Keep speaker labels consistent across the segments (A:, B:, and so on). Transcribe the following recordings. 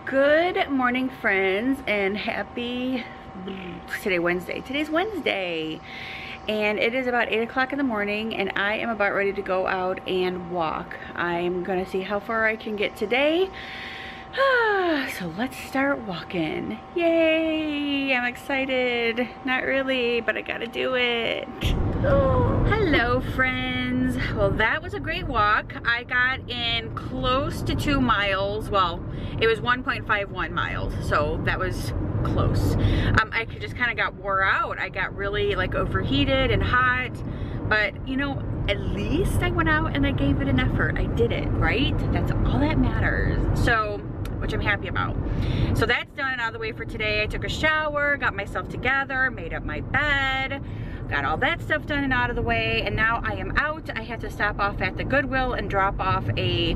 A: Good morning, friends, and happy Wednesday. Today's Wednesday, and it is about 8 o'clock in the morning, and I am about ready to go out and walk. I'm gonna see how far I can get today. So let's start walking. Yay! I'm excited. Not really, but I gotta do it. Hello, friends. Well, that was a great walk. I got in close to 2 miles. Well, it was 1.51 miles, so that was close. I just kind of got wore out. I got really like overheated and hot, but you know, at least I went out and I gave it an effort. I did it, right? That's all that matters. So, which I'm happy about. So that's done and out of the way for today. I took a shower, got myself together, made up my bed, got all that stuff done and out of the way, and now I am out. I have to stop off at the Goodwill and drop off a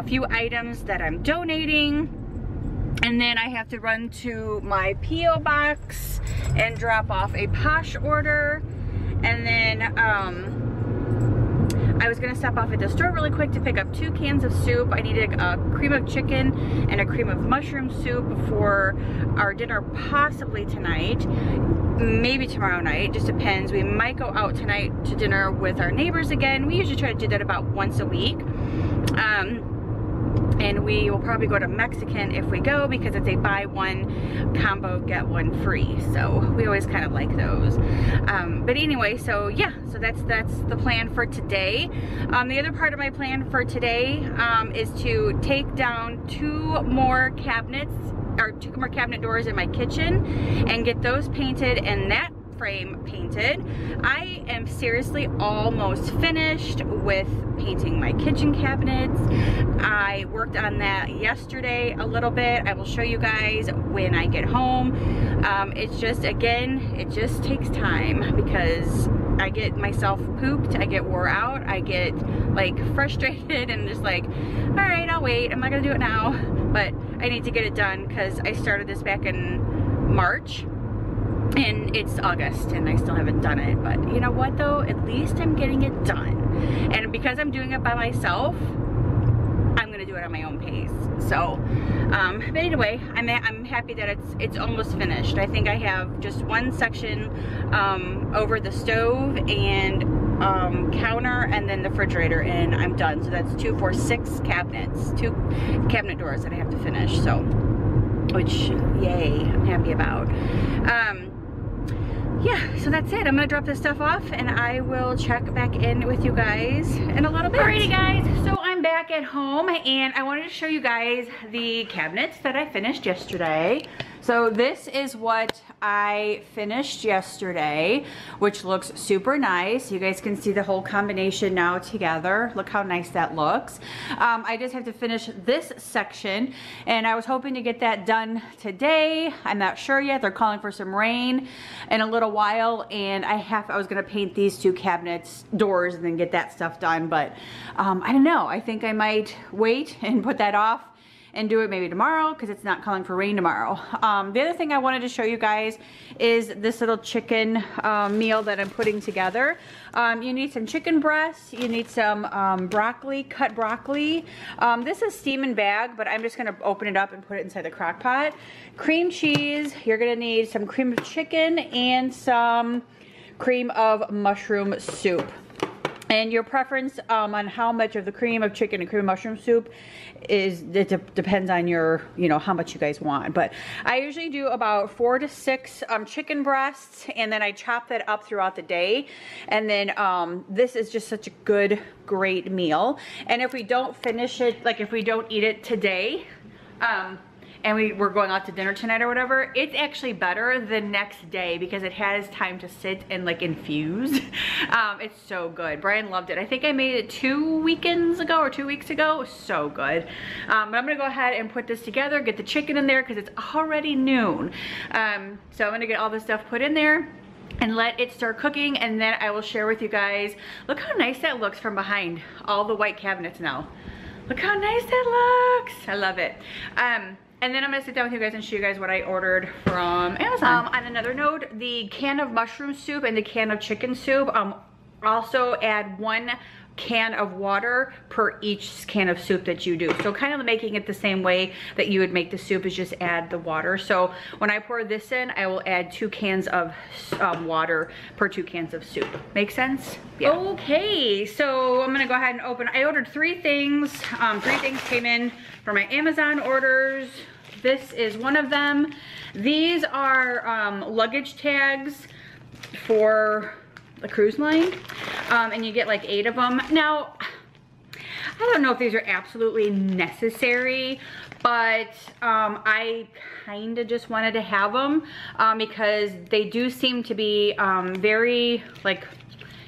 A: few items that I'm donating, and then I have to run to my P.O. box and drop off a Posh order, and then I was gonna stop off at the store really quick to pick up 2 cans of soup. I needed a cream of chicken and a cream of mushroom soup for our dinner, possibly tonight, maybe tomorrow night, just depends. We might go out tonight to dinner with our neighbors again. We usually try to do that about once a week. And we will probably go to Mexican if we go, because it's a buy one combo get one free, so we always kind of like those. But anyway, so yeah, so that's the plan for today. The other part of my plan for today is to take down 2 more cabinets, or 2 more cabinet doors in my kitchen, and get those painted and that frame painted. I am seriously almost finished with painting my kitchen cabinets. I worked on that yesterday a little bit. I will show you guys when I get home. It's just, again, it just takes time because I get myself pooped, I get wore out, I get like frustrated and just like, all right, I'll wait, I'm not gonna do it now, but I need to get it done because I started this back in March and it's August and I still haven't done it. But you know what though, at least I'm getting it done, and because I'm doing it by myself, I'm gonna do it on my own pace. So but anyway, I'm happy that it's almost finished. I think I have just one section over the stove and counter and then the refrigerator, and I'm done. So that's 2, 4, 6 cabinets, 2 cabinet doors that I have to finish, so, which, yay, I'm happy about. Yeah, so that's it. I'm gonna drop this stuff off and I will check back in with you guys in a little bit. Alrighty guys, so I'm back at home and I wanted to show you guys the cabinets that I finished yesterday. So this is what I finished yesterday, which looks super nice. You guys can see the whole combination now together. Look how nice that looks. I just have to finish this section, and I was hoping to get that done today. I'm not sure yet. They're calling for some rain in a little while, and I was gonna paint these 2 cabinets doors and then get that stuff done, but I don't know. I think I might wait and put that off and do it maybe tomorrow because it's not calling for rain tomorrow. The other thing I wanted to show you guys is this little chicken meal that I'm putting together. You need some chicken breasts, you need some broccoli, cut broccoli. This is steam and bag, but I'm just gonna open it up and put it inside the crock pot. Cream cheese, you're gonna need some cream of chicken and some cream of mushroom soup. And your preference on how much of the cream of chicken and cream of mushroom soup depends on your, you know, how much you guys want. But I usually do about 4 to 6 chicken breasts, and then I chop that up throughout the day. And then this is just such a good, great meal. And if we don't finish it, like if we don't eat it today, and we're going out to dinner tonight or whatever, it's actually better the next day because it has time to sit and like infuse. It's so good. Brian loved it. I think I made it 2 weekends ago or 2 weeks ago. It was so good. But I'm gonna go ahead and put this together, get the chicken in there because it's already noon. So I'm gonna get all this stuff put in there and let it start cooking, and then I will share with you guys. Look how nice that looks from behind all the white cabinets now. Look how nice that looks. I love it. And then I'm gonna sit down with you guys and show you guys what I ordered from Amazon. On another note, the can of mushroom soup and the can of chicken soup, also add 1 can of water per each can of soup that you do. So kind of making it the same way that you would make the soup, is just add the water. So when I pour this in, I will add 2 cans of water per 2 cans of soup. Make sense? Yeah. Okay, so I'm gonna go ahead and open. I ordered 3 things. 3 things came in for my Amazon orders. This is one of them. These are luggage tags for the cruise line, and you get like 8 of them. Now, I don't know if these are absolutely necessary, but I kind of just wanted to have them because they do seem to be very, like,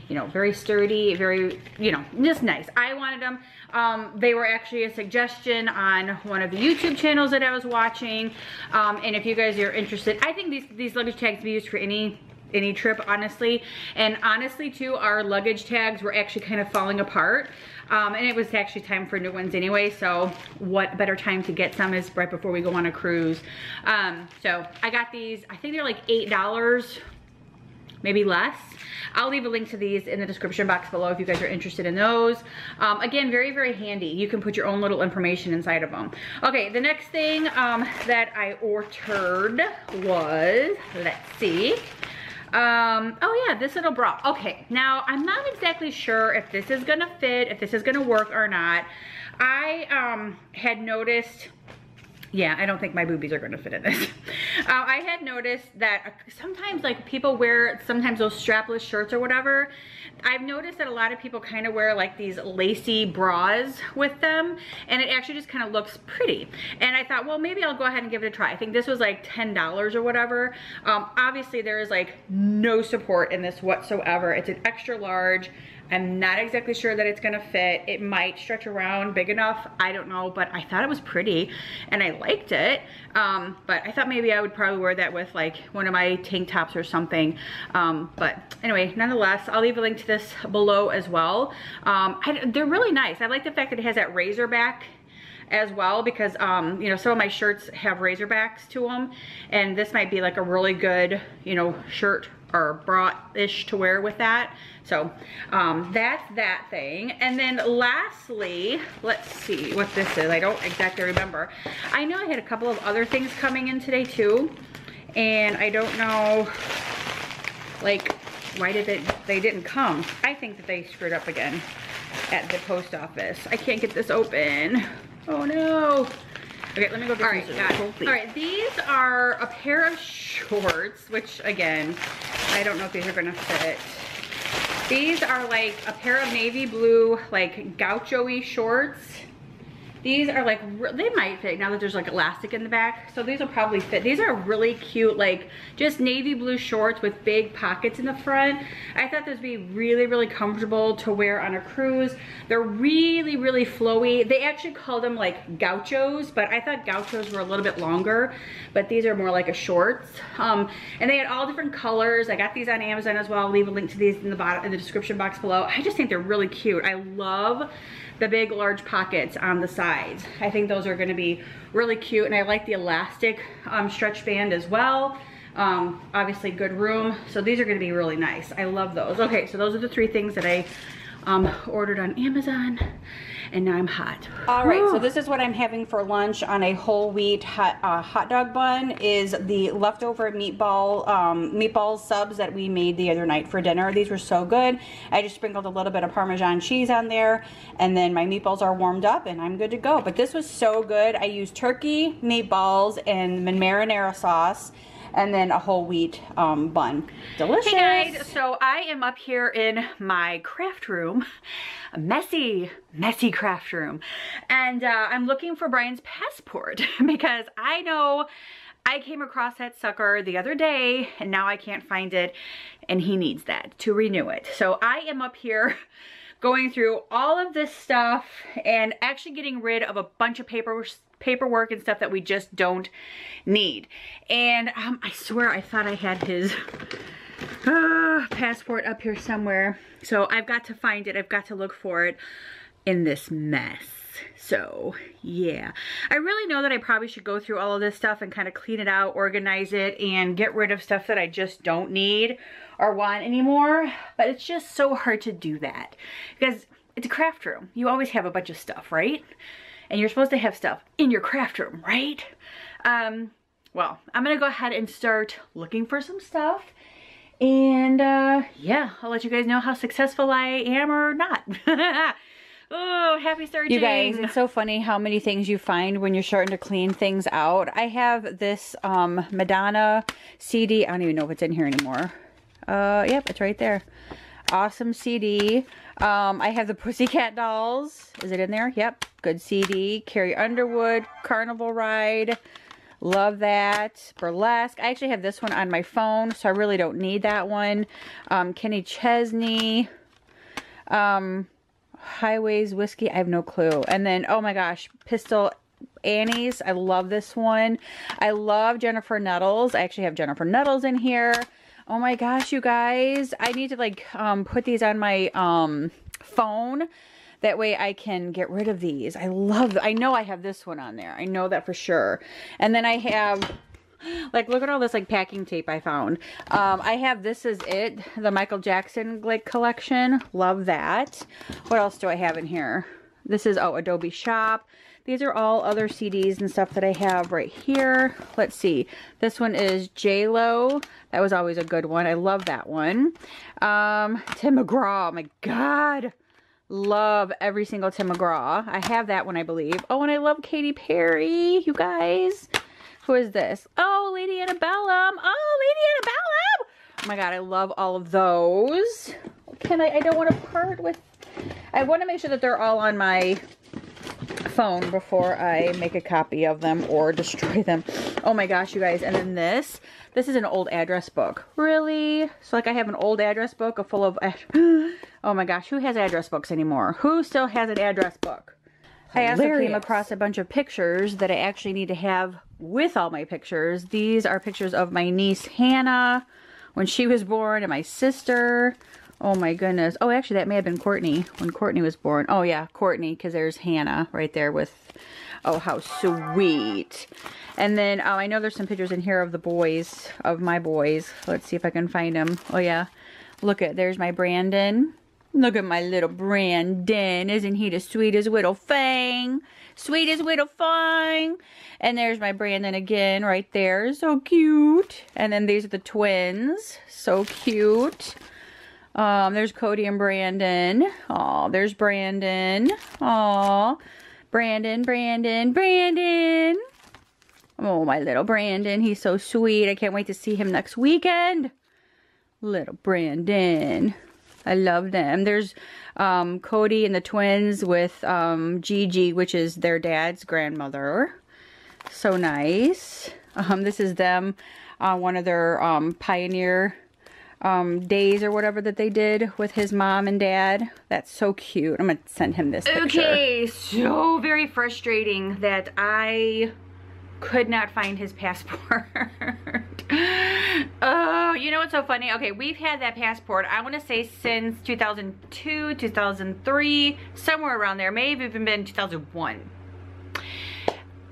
A: you know, very sturdy, very, you know, just nice. I wanted them. They were actually a suggestion on one of the YouTube channels that I was watching, and if you guys are interested, I think these luggage tags can be used for any trip, honestly. And honestly too, our luggage tags were actually kind of falling apart, and it was actually time for new ones anyway, so what better time to get some is right before we go on a cruise. So I got these. I think they're like $8, maybe less. I'll leave a link to these in the description box below if you guys are interested in those. Again, very, very handy. You can put your own little information inside of them. Okay, the next thing that I ordered was, let's see. Oh yeah, this little bra. Okay, now I'm not exactly sure if this is gonna fit, if this is gonna work or not. I had noticed, yeah, I don't think my boobies are gonna fit in this. I had noticed that sometimes, like, people wear sometimes those strapless shirts or whatever. I've noticed that a lot of people kind of wear like these lacy bras with them, and it actually just kind of looks pretty. And I thought, well, maybe I'll go ahead and give it a try. I think this was like $10 or whatever. Obviously there is like no support in this whatsoever. It's an extra large. I'm not exactly sure that it's gonna fit. It might stretch around big enough, I don't know, but I thought it was pretty and I liked it. But I thought maybe I would probably wear that with like one of my tank tops or something. But anyway, nonetheless, I'll leave a link to this below as well. They're really nice. I like the fact that it has that razor back as well, because you know, some of my shirts have razor backs to them, and this might be like a really good, you know, shirt or bra-ish to wear with that. So that's that thing. And then lastly, let's see what this is. I don't exactly remember. I know I had a couple of other things coming in today too, and I don't know, like, why did they didn't come. I think that they screwed up again at the post office. I can't get this open. Oh no. Okay, let me go get All right, these are a pair of shorts, which again, I don't know if these are gonna fit. These are like a pair of navy blue, like gaucho-y shorts. These are like, they might fit now that there's like elastic in the back. So these will probably fit. These are really cute, like just navy blue shorts with big pockets in the front. I thought those would be really, really comfortable to wear on a cruise. They're really, really flowy. They actually call them like gauchos, but I thought gauchos were a little bit longer, but these are more like a shorts. And they had all different colors. I got these on Amazon as well. I'll leave a link to these in the bottom, in the description box below. I just think they're really cute. I love the big large pockets on the sides. I think those are gonna be really cute, and I like the elastic stretch band as well. Obviously good room, so these are gonna be really nice. I love those. Okay, so those are the 3 things that I ordered on Amazon, and now I'm hot. All right, so this is what I'm having for lunch on a whole wheat hot dog bun. Is the leftover meatball subs that we made the other night for dinner. These were so good. I just sprinkled a little bit of Parmesan cheese on there, and then my meatballs are warmed up and I'm good to go. But this was so good. I used turkey, meatballs, and marinara sauce, and then a whole wheat bun. Delicious. Hey guys, so I am up here in my craft room, a messy craft room, and I'm looking for Brian's passport because I know I came across that sucker the other day and now I can't find it, and he needs that to renew it. So I am up here going through all of this stuff and actually getting rid of a bunch of paperwork and stuff that we just don't need. And I swear I thought I had his passport up here somewhere. So I've got to find it. I've got to look for it in this mess. So yeah, I really know that I probably should go through all of this stuff and kind of clean it out, organize it, and get rid of stuff that I just don't need or want anymore. But it's just so hard to do that because it's a craft room. You always have a bunch of stuff, right? And you're supposed to have stuff in your craft room, right? Well, I'm gonna go ahead and start looking for some stuff. And yeah, I'll let you guys know how successful I am or not. Oh, happy searching. You guys, it's so funny how many things you find when you're starting to clean things out. I have this Madonna CD. I don't even know if it's in here anymore. Yep, it's right there. Awesome CD. I have the Pussycat Dolls. Is it in there? Yep. Good CD. Carrie Underwood, Carnival Ride. Love that. Burlesque. I actually have this one on my phone, so I really don't need that one. Kenny Chesney. Highways Whiskey. I have no clue. And then, oh my gosh, Pistol Annie's. I love this one. I love Jennifer Nettles. I actually have Jennifer Nettles in here. Oh my gosh, you guys. I need to like put these on my phone. That way I can get rid of these. I know I have this one on there. I know that for sure. And then I have, like, look at all this like packing tape I found. I have This Is It, the Michael Jackson like collection. Love that. What else do I have in here? This is, oh, Adobe Shop. These are all other CDs and stuff that I have right here. Let's see. This one is J-Lo. That was always a good one. I love that one. Tim McGraw. Oh my God. Love every single Tim McGraw. I have that one, I believe. Oh, and I love Katy Perry, you guys. Who is this? Oh, Lady Antebellum. Oh, Lady Antebellum. Oh my God, I love all of those. I don't want to part with, I want to make sure that they're all on my phone before I make a copy of them or destroy them. Oh my gosh, you guys. And then this is an old address book. Really? So like I have an old address book full of, oh my gosh, who has address books anymore? Who still has an address book? Hilarious. I also came across a bunch of pictures that I actually need to have with all my pictures. These are pictures of my niece Hannah when she was born and my sister. Oh my goodness. Oh, actually that may have been Courtney when Courtney was born. Oh yeah, Courtney, because there's Hannah right there with, oh how sweet. And then I know there's some pictures in here of the boys, of my boys. Let's see if I can find them. Oh yeah, look at, there's my Brandon. Look at my little Brandon. Isn't he the sweetest little thing? Sweetest little thing. And there's my Brandon again right there. So cute. And then these are the twins. So cute. There's Cody and Brandon. Oh, there's Brandon. Oh, Brandon, Brandon, Brandon. Oh, my little Brandon. He's so sweet. I can't wait to see him next weekend. Little Brandon. I love them. There's Cody and the twins with Gigi, which is their dad's grandmother. So nice. This is them on one of their pioneer days or whatever that they did with his mom and dad. That's so cute. I'm gonna send him this picture. Okay, so very frustrating that I could not find his passport. Oh, you know what's so funny? Okay, we've had that passport, I want to say since 2002, 2003, somewhere around there. May have even been 2001.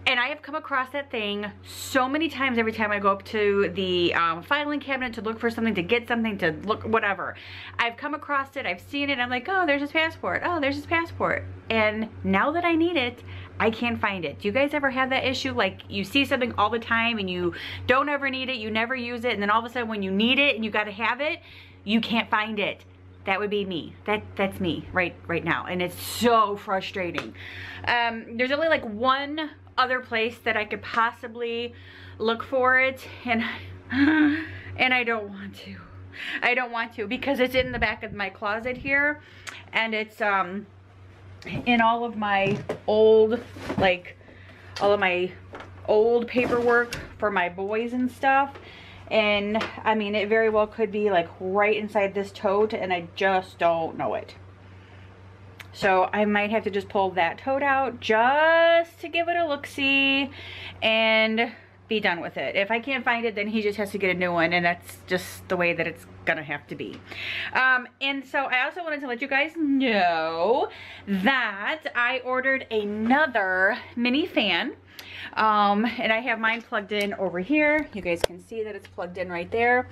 A: And I have come across that thing so many times every time I go up to the filing cabinet to look for something, to get something, to look, whatever. I've come across it, I've seen it, I'm like, oh, there's his passport. Oh, there's his passport. And now that I need it, I can't find it. Do you guys ever have that issue? Like you see something all the time and you don't ever need it, you never use it, and then all of a sudden when you need it and you gotta have it, you can't find it. That would be me. That's me right now. And it's so frustrating. There's only like one other place that I could possibly look for it, and I don't want to. I don't want to because it's in the back of my closet here, and it's in all of my old, like all of my old paperwork for my boys and stuff. And I mean, it very well could be like right inside this tote, and I just don't know it. So I might have to just pull that tote out just to give it a look-see and be done with it. If I can't find it, then he just has to get a new one, and that's just the way that it's gonna have to be. And so I also wanted to let you guys know that I ordered another mini fan. And I have mine plugged in over here. You guys can see that it's plugged in right there.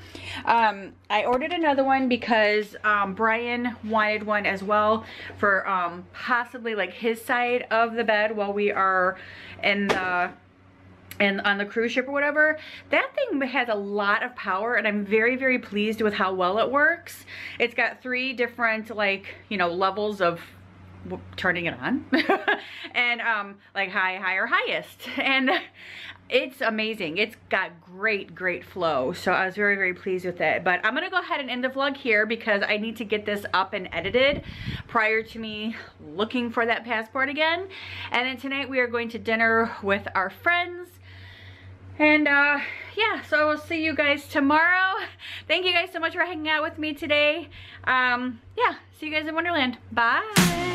A: I ordered another one because Brian wanted one as well for possibly like his side of the bed while we are in the on the cruise ship or whatever. That thing has a lot of power, and I'm very, very pleased with how well it works. It's got 3 different, like, you know, levels of turning it on and like high, higher, highest, and it's amazing. It's got great flow, so I was very, very pleased with it. But I'm gonna go ahead and end the vlog here because I need to get this up and edited prior to me looking for that passport again. And then tonight we are going to dinner with our friends. And yeah, so we'll see you guys tomorrow. Thank you guys so much for hanging out with me today. Yeah, see you guys in Wonderland. Bye.